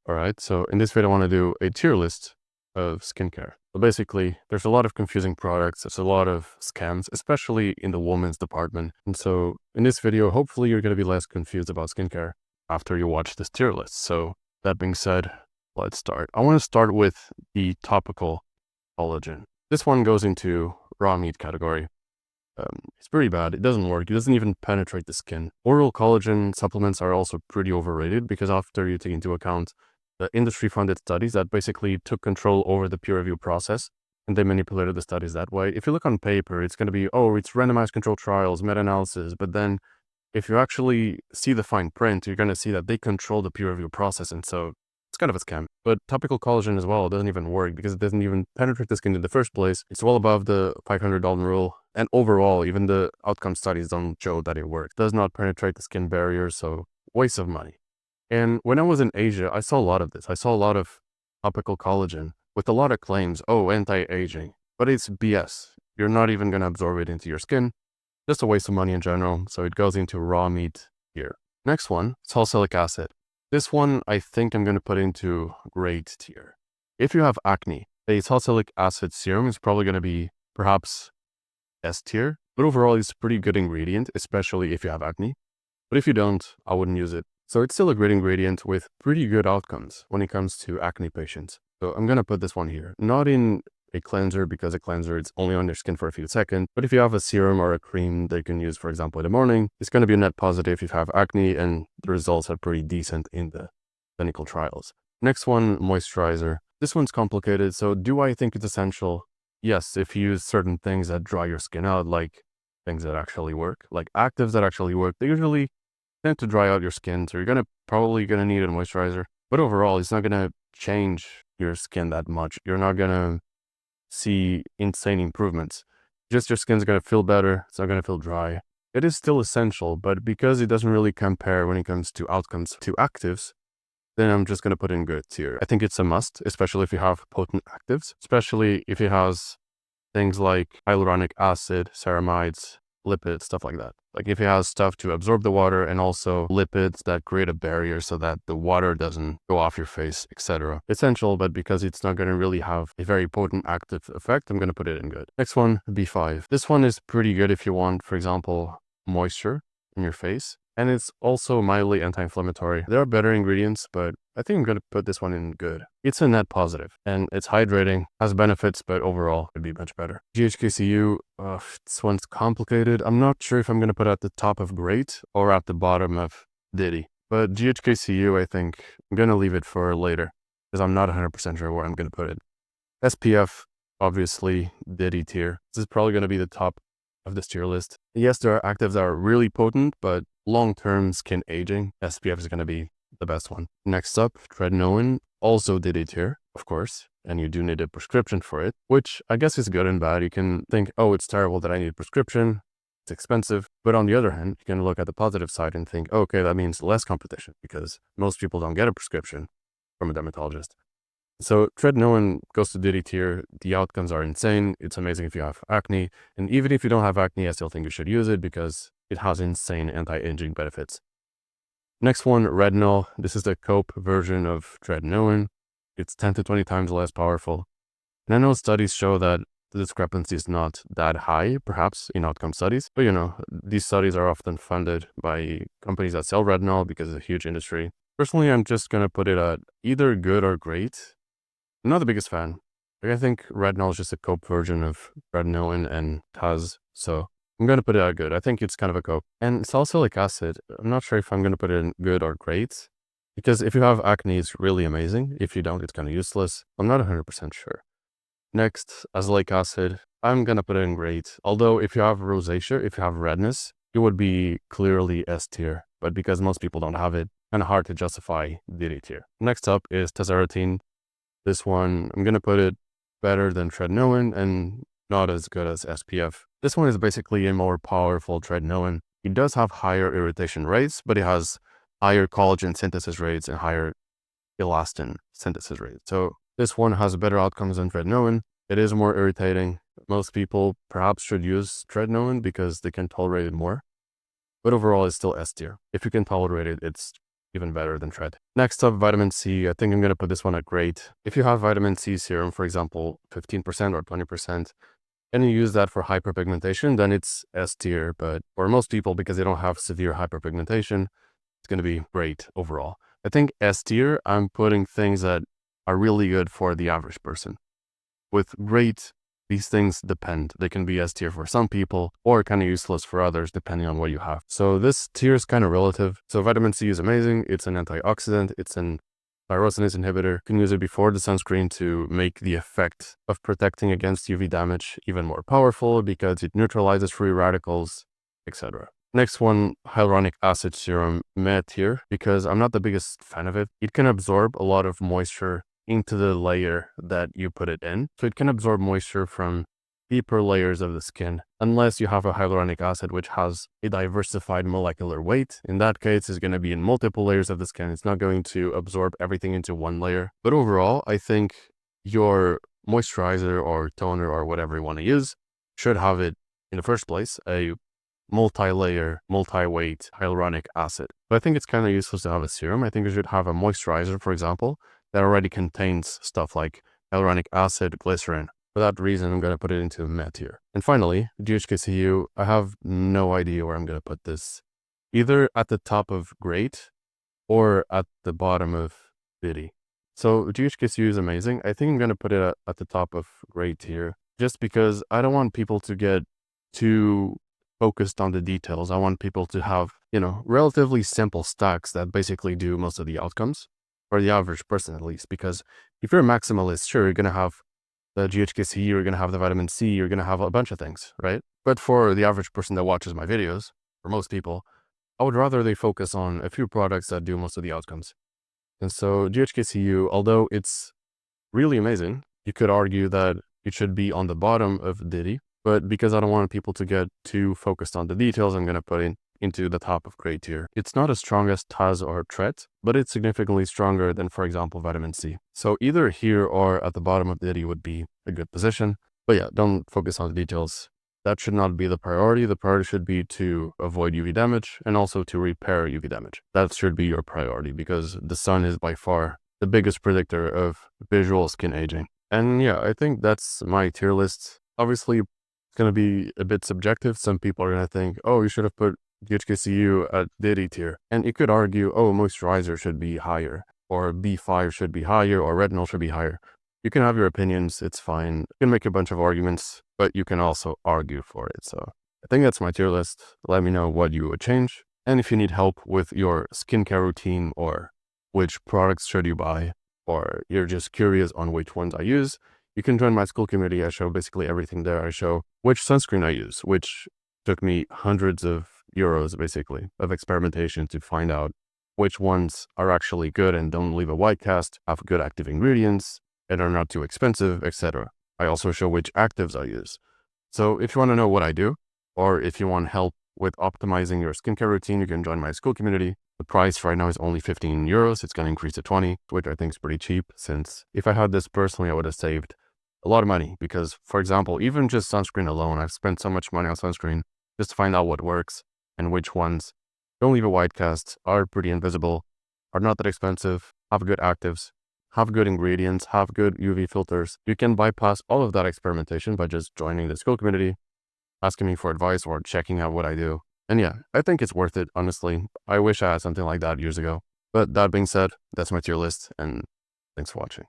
Alright, so in this video I want to do a tier list of skincare. So basically, there's a lot of confusing products, there's a lot of scams, especially in the women's department. And so in this video, hopefully you're going to be less confused about skincare after you watch this tier list. So that being said, let's start. I want to start with the topical collagen. This one goes into raw meat category. It's pretty bad. It doesn't work. It doesn't even penetrate the skin. Oral collagen supplements are also pretty overrated because after you take into account the industry-funded studies that basically took control over the peer review process, and they manipulated the studies that way. If you look on paper, it's going to be, oh, it's randomized controlled trials, meta-analysis. But then if you actually see the fine print, you're going to see that they control the peer review process. And so it's kind of a scam. But topical collagen as well doesn't even work because it doesn't even penetrate the skin in the first place. It's well above the $500 rule. And overall, even the outcome studies don't show that it works. It does not penetrate the skin barrier, so waste of money. And when I was in Asia, I saw a lot of this. I saw a lot of topical collagen with a lot of claims, oh, anti-aging. But it's BS. You're not even going to absorb it into your skin. Just a waste of money in general. So it goes into raw meat here. Next one, salicylic acid. This one, I think I'm going to put into great tier. If you have acne, a salicylic acid serum is probably going to be perhaps S tier. But overall, it's a pretty good ingredient, especially if you have acne. But if you don't, I wouldn't use it. So it's still a great ingredient with pretty good outcomes when it comes to acne patients. So I'm going to put this one here. Not in a cleanser because a cleanser it's only on your skin for a few seconds. But if you have a serum or a cream that you can use, for example, in the morning, it's going to be a net positive if you have acne, and the results are pretty decent in the clinical trials. Next one, moisturizer. This one's complicated. So do I think it's essential? Yes, if you use certain things that dry your skin out, like things that actually work, like actives that actually work, they usually tend to dry out your skin, so you're probably gonna need a moisturizer. But overall, it's not gonna change your skin that much. You're not gonna see insane improvements. Just your skin's gonna feel better. It's not gonna feel dry. It is still essential, but because it doesn't really compare when it comes to outcomes to actives, then I'm just gonna put it in good tier. I think it's a must, especially if you have potent actives, especially if it has things like hyaluronic acid, ceramides, lipids, stuff like that. Like if it has stuff to absorb the water and also lipids that create a barrier so that the water doesn't go off your face, etc. Essential, but because it's not going to really have a very potent active effect, I'm going to put it in good. Next one, B5. This one is pretty good if you want, for example, moisture in your face. And it's also mildly anti-inflammatory. There are better ingredients, but I think I'm going to put this one in good. It's a net positive, and it's hydrating, has benefits, but overall could be much better. GHKCU, this one's complicated. I'm not sure if I'm going to put it at the top of great or at the bottom of Diddy. But GHKCU, I think I'm going to leave it for later because I'm not 100% sure where I'm going to put it. SPF, obviously, Diddy tier. This is probably going to be the top of this tier list. Yes, there are actives that are really potent, but long-term skin aging, SPF is going to be the best one. Next up, tretinoin, also Diddy tier, of course, and you do need a prescription for it, which I guess is good and bad. You can think, oh, it's terrible that I need a prescription. It's expensive. But on the other hand, you can look at the positive side and think, okay, that means less competition because most people don't get a prescription from a dermatologist. So tretinoin goes to Diddy tier. The outcomes are insane. It's amazing if you have acne. And even if you don't have acne, I still think you should use it because it has insane anti-aging benefits. Next one, retinol. This is the cope version of tretinoin. It's 10 to 20 times less powerful. And I know studies show that the discrepancy is not that high, perhaps in outcome studies. But these studies are often funded by companies that sell retinol because it's a huge industry. Personally, I'm just going to put it at either good or great. I'm not the biggest fan. I think retinol is just a cope version of tretinoin and Taz, so I'm going to put it at good. I think it's kind of a cope. And salicylic acid, I'm not sure if I'm going to put it in good or great, because if you have acne, it's really amazing. If you don't, it's kind of useless. I'm not 100% sure. Next, azelaic acid, I'm going to put it in great. Although if you have rosacea, if you have redness, it would be clearly S tier. But because most people don't have it, kind of hard to justify D tier. Next up is tazarotene. This one, I'm going to put it better than tretinoin and not as good as SPF. This one is basically a more powerful tretinoin. It does have higher irritation rates, but it has higher collagen synthesis rates and higher elastin synthesis rates. So this one has better outcomes than tretinoin. It is more irritating. Most people perhaps should use tretinoin because they can tolerate it more. But overall, it's still S tier. If you can tolerate it, it's even better than Tread. Next up, vitamin C. I think I'm going to put this one at great. If you have vitamin C serum, for example, 15% or 20%, and you use that for hyperpigmentation, then it's S tier. But for most people, because they don't have severe hyperpigmentation, it's going to be great overall. I think S tier, I'm putting things that are really good for the average person. With great, these things depend. They can be S tier for some people or kind of useless for others, depending on what you have. So this tier is kind of relative. So vitamin C is amazing. It's an antioxidant. It's an tyrosinase inhibitor. You can use it before the sunscreen to make the effect of protecting against UV damage even more powerful because it neutralizes free radicals, etc. Next one, hyaluronic acid serum, meh tier, because I'm not the biggest fan of it. It can absorb a lot of moisture into the layer that you put it in. So it can absorb moisture from deeper layers of the skin, unless you have a hyaluronic acid which has a diversified molecular weight. In that case, it's going to be in multiple layers of the skin. It's not going to absorb everything into one layer. But overall, I think your moisturizer or toner or whatever you want to use should have it in the first place, a multi-layer, multi-weight hyaluronic acid. But I think it's kind of useless to have a serum. I think you should have a moisturizer, for example, that already contains stuff like hyaluronic acid, glycerin. For that reason, I'm going to put it into meh tier. And finally, GHKCU, I have no idea where I'm going to put this. Either at the top of great or at the bottom of bitty. So GHKCU is amazing. I think I'm going to put it at the top of great tier just because I don't want people to get too focused on the details. I want people to have, relatively simple stacks that basically do most of the outcomes. For the average person at least, because if you're a maximalist, sure, you're going to have the GHKC, you're going to have the vitamin C, you're going to have a bunch of things, right? But for the average person that watches my videos, for most people, I would rather they focus on a few products that do most of the outcomes. And so GHKCU, although it's really amazing, you could argue that it should be on the bottom of Diddy, but because I don't want people to get too focused on the details, I'm going to put it into the top of great tier. It's not as strong as Taz or Tret, but it's significantly stronger than, for example, vitamin C. So either here or at the bottom of Diddy would be a good position. But yeah, don't focus on the details. That should not be the priority. The priority should be to avoid UV damage and also to repair UV damage. That should be your priority because the sun is by far the biggest predictor of visual skin aging. And yeah, I think that's my tier list. Obviously, it's going to be a bit subjective. Some people are going to think, oh, you should have put GHKCU at Diddy tier. And you could argue, oh, moisturizer should be higher, or B5 should be higher, or retinol should be higher. You can have your opinions, it's fine. You can make a bunch of arguments, but you can also argue for it. So I think that's my tier list. Let me know what you would change. And if you need help with your skincare routine or which products should you buy, or you're just curious on which ones I use, you can join my school community. I show basically everything there. I show which sunscreen I use, which took me hundreds of euros basically of experimentation to find out which ones are actually good and don't leave a white cast, have good active ingredients, and are not too expensive, etc. I also show which actives I use. So if you want to know what I do, or if you want help with optimizing your skincare routine, you can join my school community. The price right now is only 15 euros. It's going to increase to 20, which I think is pretty cheap, since if I had this personally, I would have saved a lot of money because, for example, even just sunscreen alone, I've spent so much money on sunscreen just to find out what works and which ones don't leave a white cast, are pretty invisible, are not that expensive, have good actives, have good ingredients, have good UV filters. You can bypass all of that experimentation by just joining the school community, asking me for advice or checking out what I do. And yeah, I think it's worth it, honestly. I wish I had something like that years ago. But that being said, that's my tier list, and thanks for watching.